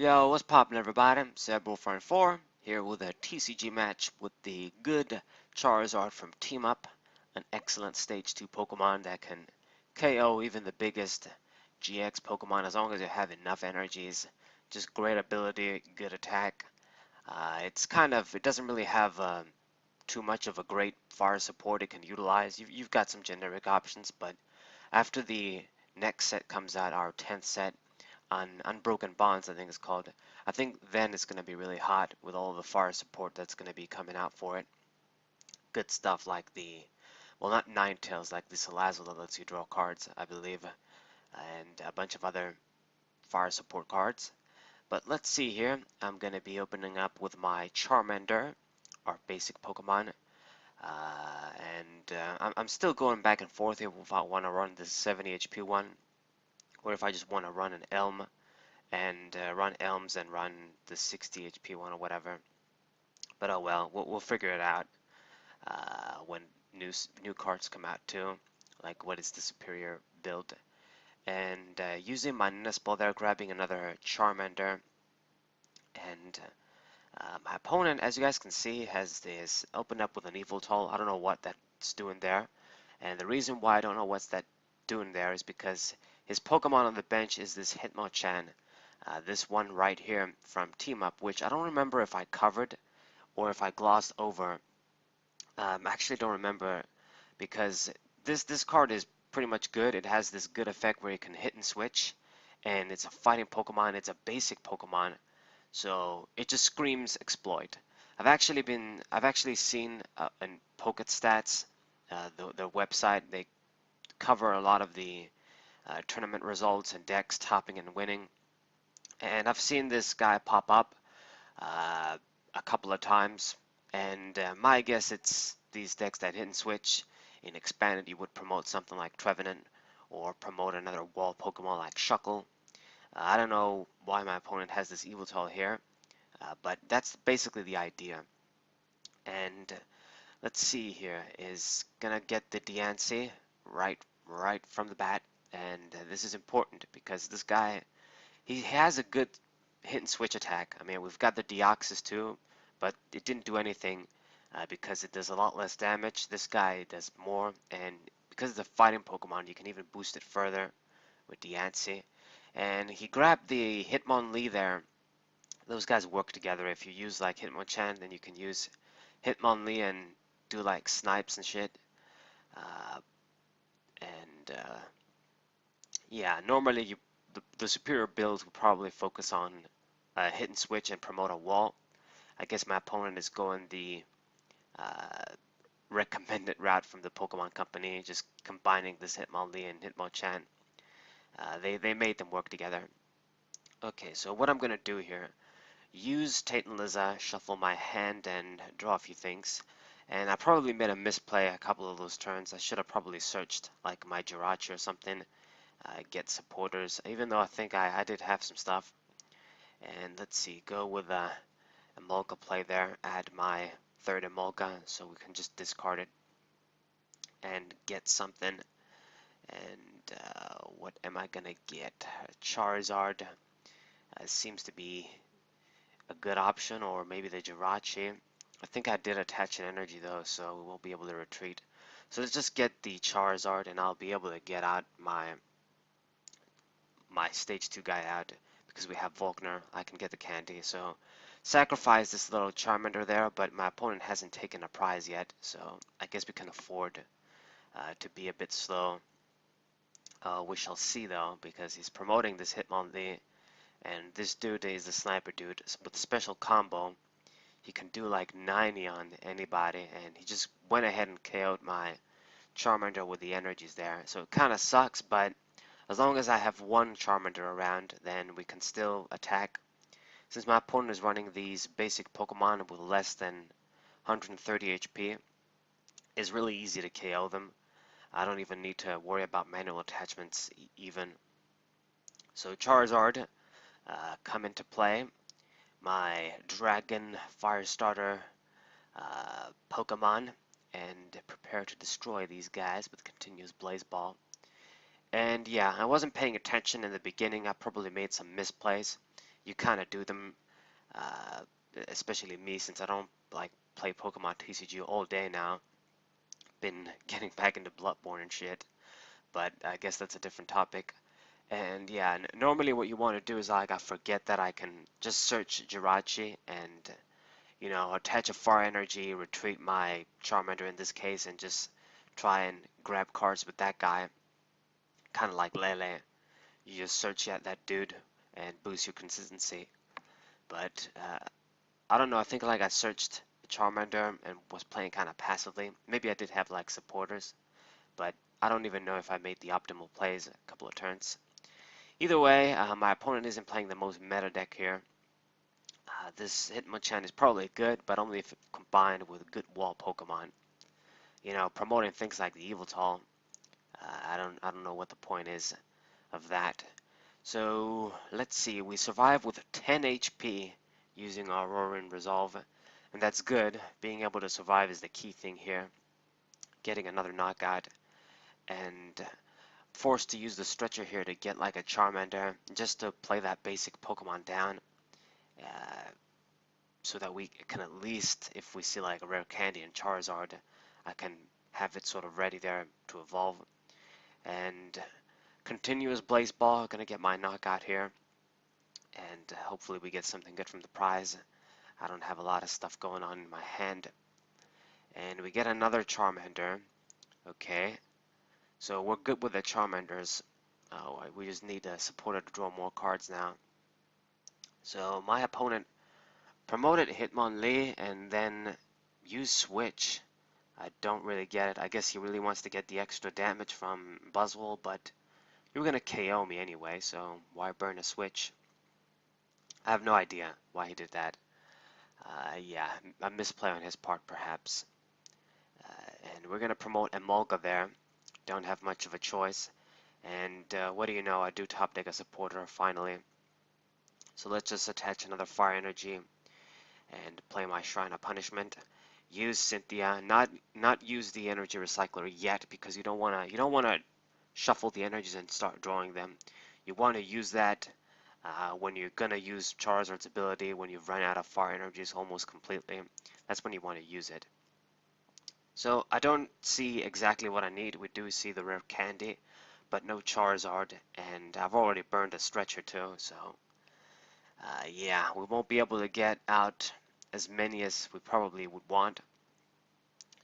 Yo, what's poppin' everybody? Zebro4 here with a TCG match with the good Charizard from Team Up, an excellent Stage 2 Pokemon that can KO even the biggest GX Pokemon as long as you have enough energies. Just great ability, good attack. It doesn't really have too much of a great fire support it can utilize. You've got some generic options, but after the next set comes out, our 10th set, on Unbroken Bonds, I think it's called. I think then it's going to be really hot with all the fire support that's going to be coming out for it. Good stuff like well, not Ninetales, like the Salazzle that lets you draw cards, I believe, and a bunch of other fire support cards. But let's see here. I'm going to be opening up with my Charmander, our basic Pokemon. I'm still going back and forth here if I want to run this 70 HP one, or if I just want to run an Elm and run Elms and run the 60 HP one or whatever. But oh well, we'll figure it out when new cards come out too, like what is the superior build. And using my Nespal there, grabbing another Charmander, and my opponent, as you guys can see, has this opened up with an Yveltal. I don't know what that's doing there, and the reason why I don't know what's that doing there is because his Pokemon on the bench is this Hitmonchan, this one right here from Team Up, which I don't remember if I covered or if I glossed over. I actually don't remember because this card is pretty much good. It has this good effect where you can hit and switch, and it's a fighting Pokemon. It's a basic Pokemon, so it just screams exploit. I've actually seen in Pocket Stats, the website. They cover a lot of the tournament results and decks topping and winning. And I've seen this guy pop up a couple of times, and my guess it's these decks that hit and switch. In Expanded, you would promote something like Trevenant, or promote another wall Pokemon like Shuckle. I don't know why my opponent has this Yveltal here, but that's basically the idea. And let's see here, is gonna get the Diancie right from the bat, and this is important because this guy, he has a good hit and switch attack. I mean, we've got the Deoxys too, but it didn't do anything because it does a lot less damage. This guy does more, and because it's a fighting Pokemon, you can even boost it further with Diancie. And he grabbed the Hitmonlee there. Those guys work together. If you use like Hitmonchan, then you can use Hitmonlee and do like snipes and shit. Uh, and yeah, normally the superior builds will probably focus on hit and switch and promote a wall. I guess my opponent is going the uh, recommended route from the Pokemon Company, just combining this Hitmonlee and Hitmonchan. They made them work together. Okay, so what I'm gonna do here, use Tatanliza, shuffle my hand, and draw a few things. And I probably made a misplay a couple of those turns. I should have probably searched like my Jirachi or something, get supporters, even though I think I did have some stuff. And let's see, go with a Emolga play there, add my third Emolga so we can just discard it and get something. And what am I gonna get? Charizard seems to be a good option, or maybe the Jirachi. I think I did attach an energy though, so we won't be able to retreat. So let's just get the Charizard, and I'll be able to get out my stage 2 guy out because we have Volkner. I can get the candy. So sacrifice this little Charmander there, but my opponent hasn't taken a prize yet, so I guess we can afford to be a bit slow. We shall see though, because he's promoting this Hitmonlee, and this dude is the sniper dude with a special combo. He can do like 90 on anybody, and he just went ahead and KO'd my Charmander with the energies there. So it kind of sucks, but as long as I have one Charmander around, then we can still attack. Since my opponent is running these basic Pokemon with less than 130 HP, it's really easy to KO them. I don't even need to worry about manual attachments even. So Charizard come into play. My Dragon Firestarter Pokemon, and prepare to destroy these guys with continuous Blaze Ball. And yeah, I wasn't paying attention in the beginning. I probably made some misplays. you kind of do them, uh, especially me, since I don't like play Pokemon TCG all day now. Been getting back into Bloodborne and shit, but I guess that's a different topic. And yeah, normally what you want to do is like I forget that I can just search Jirachi and attach a fire energy, retreat my Charmander in this case, and just try and grab cards with that guy, kind of like Lele. You just search at that dude and boost your consistency. But I don't know. I think like I searched Charmander and was playing kind of passively. Maybe I did have like supporters, but I don't even know if I made the optimal plays a couple of turns. Either way, my opponent isn't playing the most meta deck here. This Hitmonchan is probably good, but only if combined with good wall Pokemon. Promoting things like the Eviltal, I don't know what the point is of that. So let's see, we survive with 10 HP using our Roaring Resolve, and that's good. Being able to survive is the key thing here. Getting another knockout, and forced to use the stretcher here to get like a Charmander, just to play that basic Pokemon down, uh, so that we can at least, if we see like a rare candy in Charizard, I can have it sort of ready there to evolve. And continuous Blaze Ball, gonna get my knockout here, and hopefully we get something good from the prize. I don't have a lot of stuff going on in my hand. And we get another Charmander. Okay, so we're good with the Charmanders. We just need a supporter to draw more cards now. So my opponent promoted Hitmonlee and then used Switch. I don't really get it. I guess he really wants to get the extra damage from Buzzwole, but you were going to KO me anyway, so why burn a Switch? I have no idea why he did that. Yeah, a misplay on his part perhaps. And we're going to promote Emolga there. Don't have much of a choice. And what do you know, I do top deck a supporter finally. So let's just attach another fire energy and play my Shrine of Punishment. Use Cynthia, not use the energy recycler yet, because you don't wanna shuffle the energies and start drawing them. You want to use that when you're gonna use Charizard's ability, when you've run out of fire energies almost completely. That's when you want to use it. So I don't see exactly what I need. We do see the rare candy, but no Charizard, and I've already burned a stretcher too, so yeah, we won't be able to get out as many as we probably would want.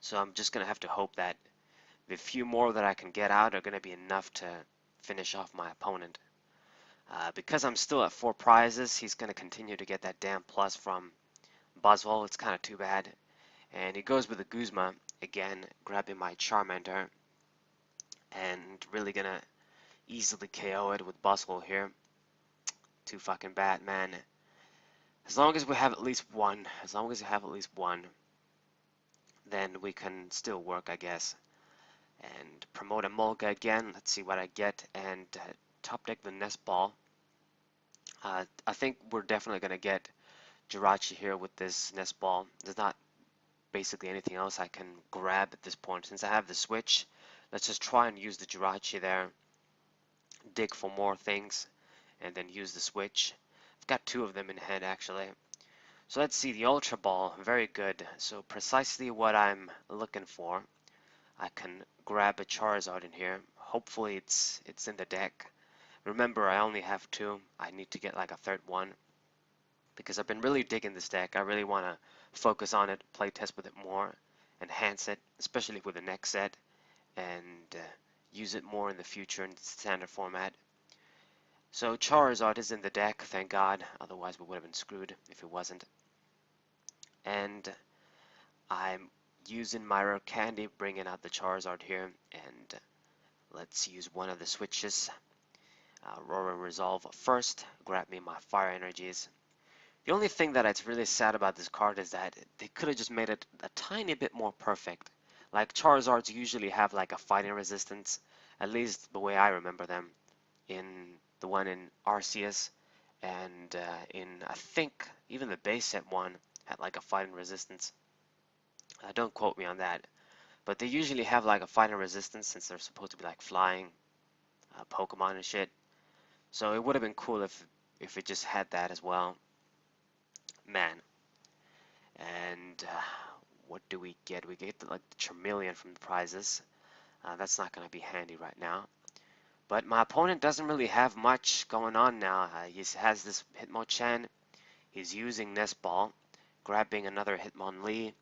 So I'm just going to have to hope that the few more that I can get out are going to be enough to finish off my opponent. Because I'm still at 4 prizes, he's going to continue to get that damn plus from Buzzwole. It's kind of too bad. And he goes with the Guzma, again, grabbing my Charmander, and really going to easily KO it with Buzzwole here. Too fucking bad, man. As long as we have at least one, then we can still work, I guess. And promote Emolga again. Let's see what I get. And top deck the Nest Ball. I think we're definitely going to get Jirachi here with this Nest Ball. There's not basically anything else I can grab at this point. Since I have the switch, let's just try and use the Jirachi there. Dig for more things, and then use the switch. I've got 2 of them in hand, actually. So let's see, the Ultra Ball, very good. So precisely what I'm looking for. I can grab a Charizard in here. Hopefully it's in the deck. Remember, I only have 2. I need to get like a third one, because I've been really digging this deck. I really want to focus on it, play test with it more, enhance it, especially with the next set, and use it more in the future in the standard format. So Charizard is in the deck, thank God. Otherwise we would have been screwed if it wasn't. And I'm using my rare candy, bringing out the Charizard here, and let's use one of the switches. Roaring Resolve first, grab me my fire energies. The only thing that it's really sad about this card is that they could have just made it a tiny bit more perfect. Like Charizards usually have like a fighting resistance, at least the way I remember them, in the one in Arceus, and in I think even the base set one had like a fighting resistance. Don't quote me on that, but they usually have like a fighting resistance since they're supposed to be like flying Pokemon and shit. So it would have been cool if if it just had that as well. Man. And what do we get? We get like the Charmeleon from the prizes. That's not going to be handy right now. But my opponent doesn't really have much going on now. He has this Hitmonchan. He's using Nest Ball, grabbing another Hitmonlee.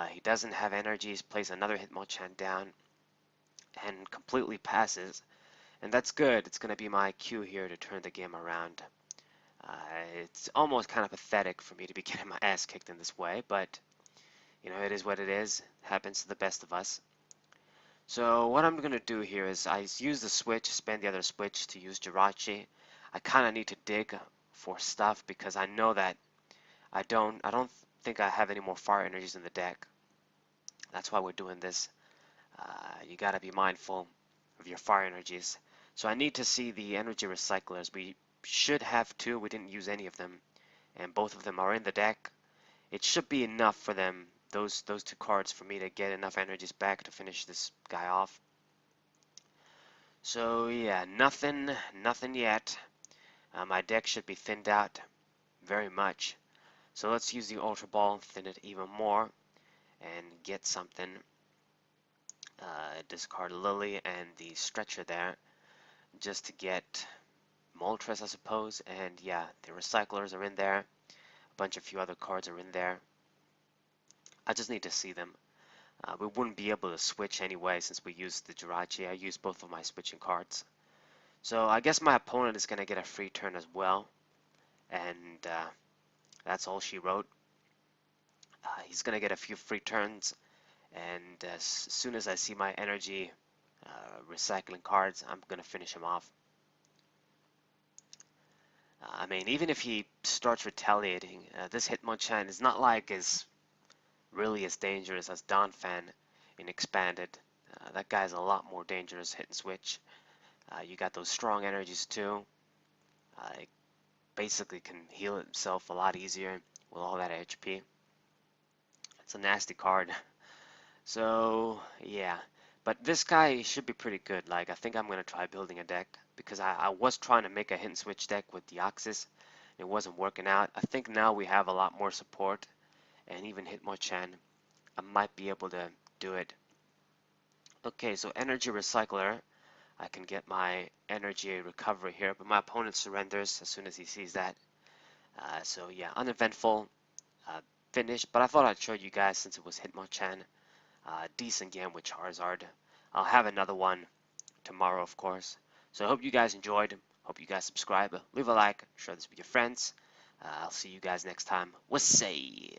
He doesn't have energies, plays another Hitmonchan down, and completely passes. And that's good. It's going to be my cue here to turn the game around. It's almost kind of pathetic for me to be getting my ass kicked in this way, but you know, it is what it is. It happens to the best of us. So what I'm going to do here is I use the switch, spend the other switch to use Jirachi. I kind of need to dig for stuff because I know that I don't think I have any more fire energies in the deck. That's why we're doing this. You got to be mindful of your fire energies. So I need to see the energy recyclers. We should have two. We didn't use any of them, and both of them are in the deck. It should be enough for them, those two cards, for me to get enough energies back to finish this guy off. So yeah, nothing yet. My deck should be thinned out very much. So let's use the Ultra Ball, thin it even more, and get something. Discard Lily and the Stretcher there, just to get Moltres, I suppose. And yeah, the Recyclers are in there. A bunch of few other cards are in there. I just need to see them. We wouldn't be able to switch anyway since we used the Jirachi. I used both of my switching cards. So I guess my opponent is going to get a free turn as well. And that's all she wrote. He's going to get a few free turns. And as soon as I see my energy recycling cards, I'm going to finish him off. I mean, even if he starts retaliating, this Hitmonchan is not like really as dangerous as Donphan in Expanded. That guy's a lot more dangerous hit and switch. You got those strong energies too. It basically can heal himself a lot easier with all that HP. It's a nasty card. So yeah, but this guy should be pretty good. Like, I think I'm gonna try building a deck because I was trying to make a hit and switch deck with Deoxys. It wasn't working out. I think now we have a lot more support, and even Hitmonchan, I might be able to do it. Okay, so Energy Recycler. I can get my energy recovery here, but my opponent surrenders as soon as he sees that. So yeah, uneventful finish, but I thought I'd show you guys since it was Hitmonchan. Decent game with Charizard. I'll have another one tomorrow, of course. So I hope you guys enjoyed. Hope you guys subscribe. Leave a like. Share this with your friends. I'll see you guys next time. Wassay.